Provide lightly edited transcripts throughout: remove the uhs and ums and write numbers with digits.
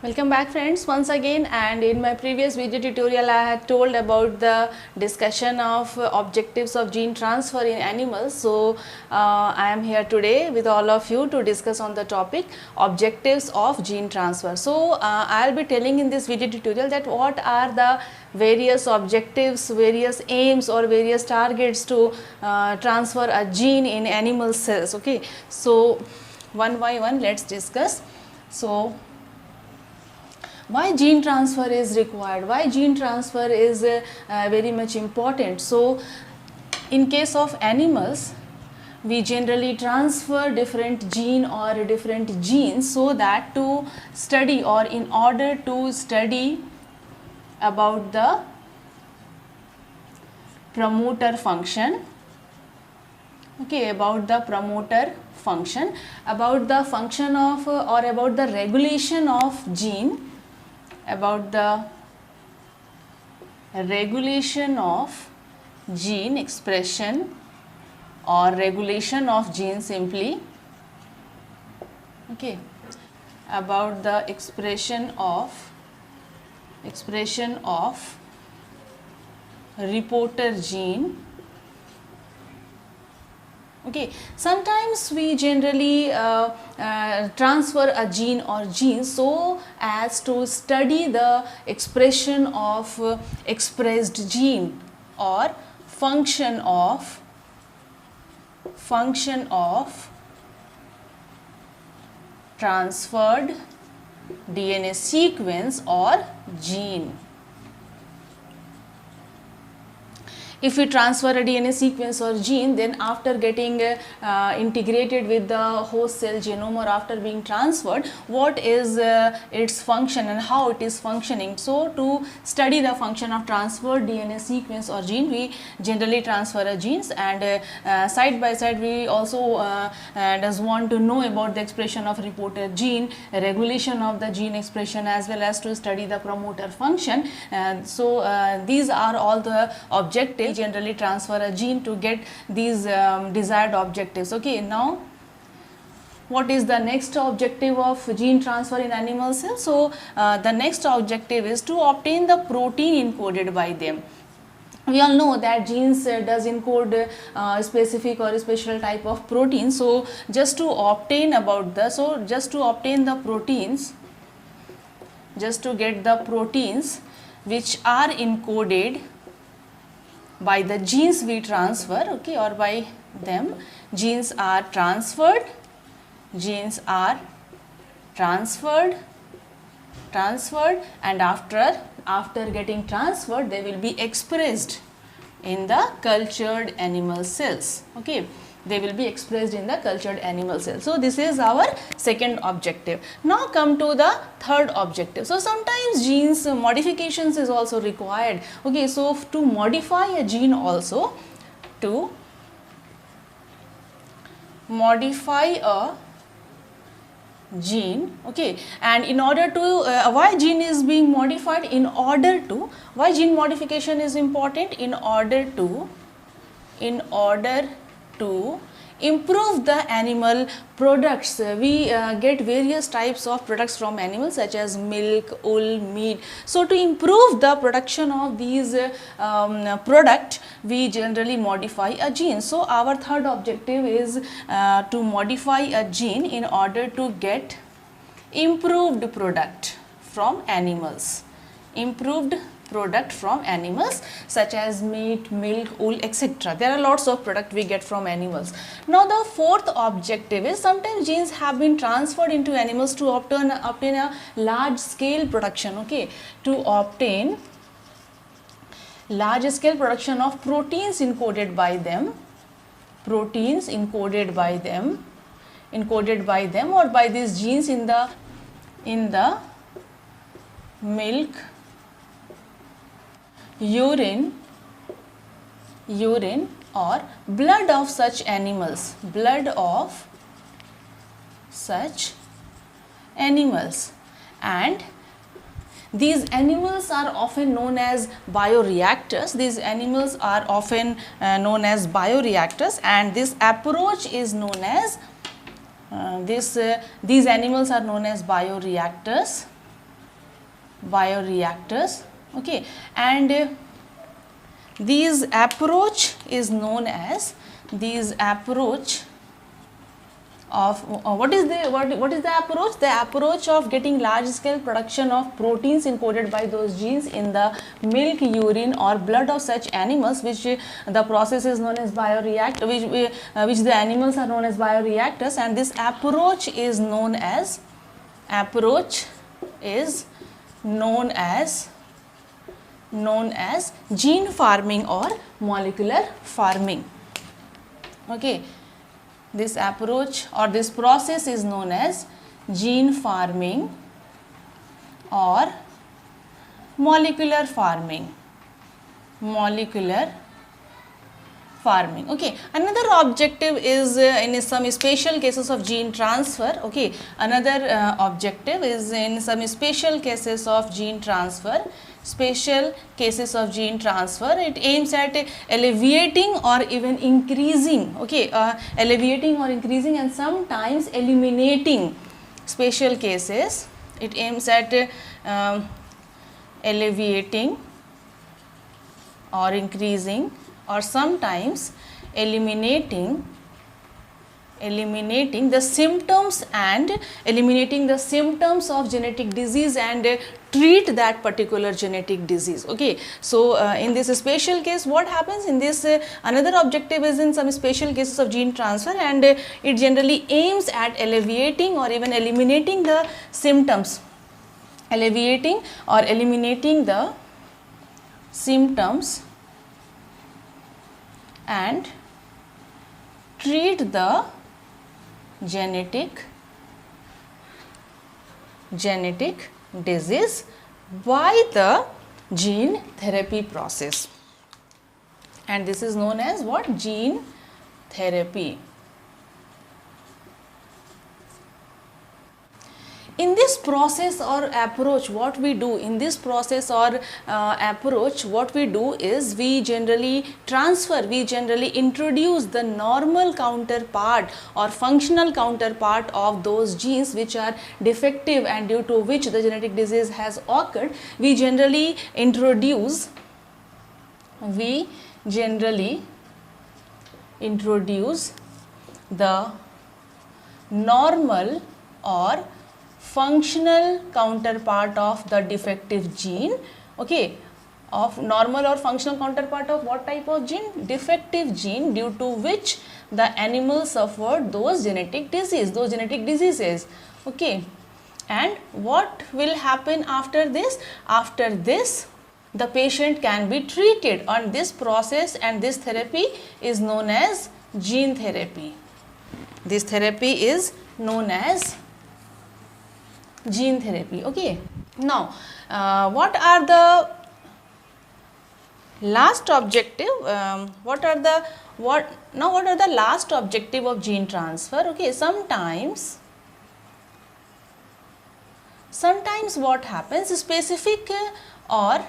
Welcome back friends once again, and in my previous video tutorial I had told about the discussion of objectives of gene transfer in animals. So I am here today with all of you to discuss on the topic objectives of gene transfer. So I will be telling in this video tutorial that what are the various objectives, various aims or various targets to transfer a gene in animal cells. Okay, so one by one let's discuss. So why gene transfer is required, why gene transfer is very much important. So in case of animals, we generally transfer different gene or different genes so that to study or in order to study about the promoter function, okay, about the promoter function, about the function of or about the regulation of gene, about the regulation of gene expression or regulation of gene simply, okay, about the expression of reporter gene. Okay, sometimes we generally transfer a gene or genes so as to study the expression of expressed gene or function of transferred DNA sequence or gene. If we transfer a DNA sequence or gene, then after getting integrated with the host cell genome or after being transferred, what is its function and how it is functioning. So to study the function of transferred DNA sequence or gene, we generally transfer a genes, and side by side we also does want to know about the expression of reporter gene, regulation of the gene expression, as well as to study the promoter function. So these are all the objectives. Generally transfer a gene to get these desired objectives. Okay, now what is the next objective of gene transfer in animal cells? So the next objective is to obtain the protein encoded by them. We all know that genes does encode specific or special type of protein. So just to obtain the proteins, just to get the proteins which are encoded by the genes we transfer, okay, or by them, genes are transferred, and after getting transferred they will be expressed in the cultured animal cells. Okay, they will be expressed in the cultured animal cells. So this is our second objective. Now come to the third objective. So sometimes genes modifications is also required. Okay, so to modify a gene also, to modify a gene, okay, and in order to why gene is being modified, in order to, why gene modification is important, in order to improve the animal products. We get various types of products from animals such as milk, wool, meat. So to improve the production of these product, we generally modify a gene. So our third objective is to modify a gene in order to get improved product from animals, such as meat, milk, wool, etc. There are lots of product we get from animals. Now the fourth objective is, sometimes genes have been transferred into animals to obtain a large scale production, okay, to obtain large scale production of proteins encoded by them, or by these genes in the milk, urine or blood of such animals, and these animals are often known as bioreactors. And this approach is known as these animals are known as bioreactors, bioreactors. Okay, and these approach is known as of what is the approach? The approach of getting large scale production of proteins encoded by those genes in the milk, urine or blood of such animals, which the process is known as bioreactor, which the animals are known as bioreactors, and this approach is known as gene farming or molecular farming. Okay, this approach or this process is known as gene farming or molecular farming. Okay, another objective is in some special cases of gene transfer. Okay, another objective is in some special cases of gene transfer. It aims at alleviating or even increasing, and sometimes eliminating. Special cases, it aims at alleviating or increasing or sometimes eliminating the symptoms of genetic disease and treat that particular genetic disease. Okay, so in this special case, what happens in this another objective is in some special cases of gene transfer, and it generally aims at alleviating or even eliminating the symptoms, and treat the genetic disease by the gene therapy process, and this is known as what? Gene therapy. In this process or approach, what we do is we generally introduce the normal counterpart or functional counterpart of those genes which are defective and due to which the genetic disease has occurred. We generally introduce the normal or functional counterpart of the defective gene. Okay, of normal or functional counterpart of what type of gene? Defective gene, due to which the animal suffered those genetic diseases. Okay, and what will happen after this? After this, the patient can be treated, and this process and this therapy is known as gene therapy. This therapy is known as gene therapy. Okay, now what are the last objective? What are the last objective of gene transfer? Okay, sometimes what happens? Specific or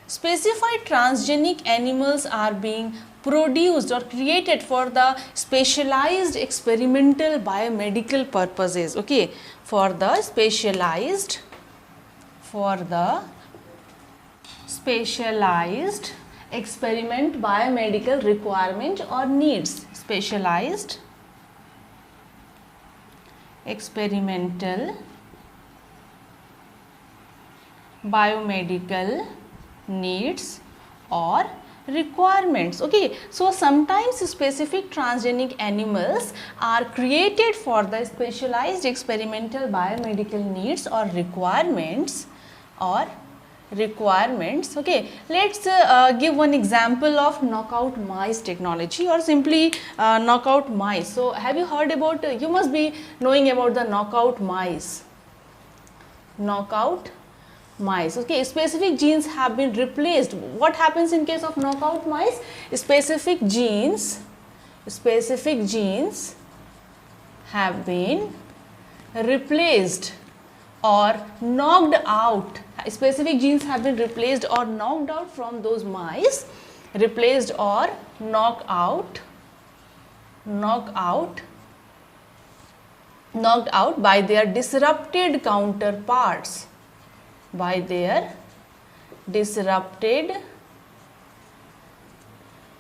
specified transgenic animals are being produced or created for the specialized experimental biomedical purposes. Okay, for the specialized experiment biomedical requirement or needs. Specialized experimental biomedical needs or requirements. Okay, so sometimes specific transgenic animals are created for the specialized experimental biomedical needs or requirements. Okay, let's give one example of knockout mice technology, or simply knockout mice. So have you heard about, you must be knowing about the knockout mice. Okay, specific genes have been replaced. What happens in case of knockout mice? Specific genes have been replaced or knocked out. Specific genes have been replaced or knocked out from those mice. Replaced or knocked out by their disrupted counterparts. by their disrupted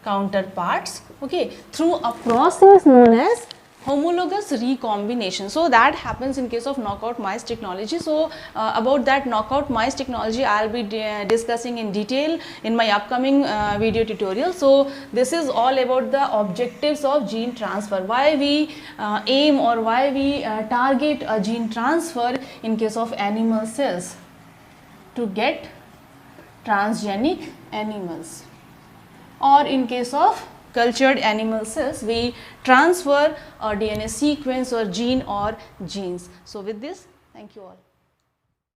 counterparts, okay, through a process known as homologous recombination. So that happens in case of knockout mice technology. So about that knockout mice technology I'll be discussing in detail in my upcoming video tutorial. So this is all about the objectives of gene transfer, why we aim or why we target a gene transfer in case of animal cells to get transgenic animals, or in case of cultured animal cells we transfer a DNA sequence or gene or genes. So with this, thank you all.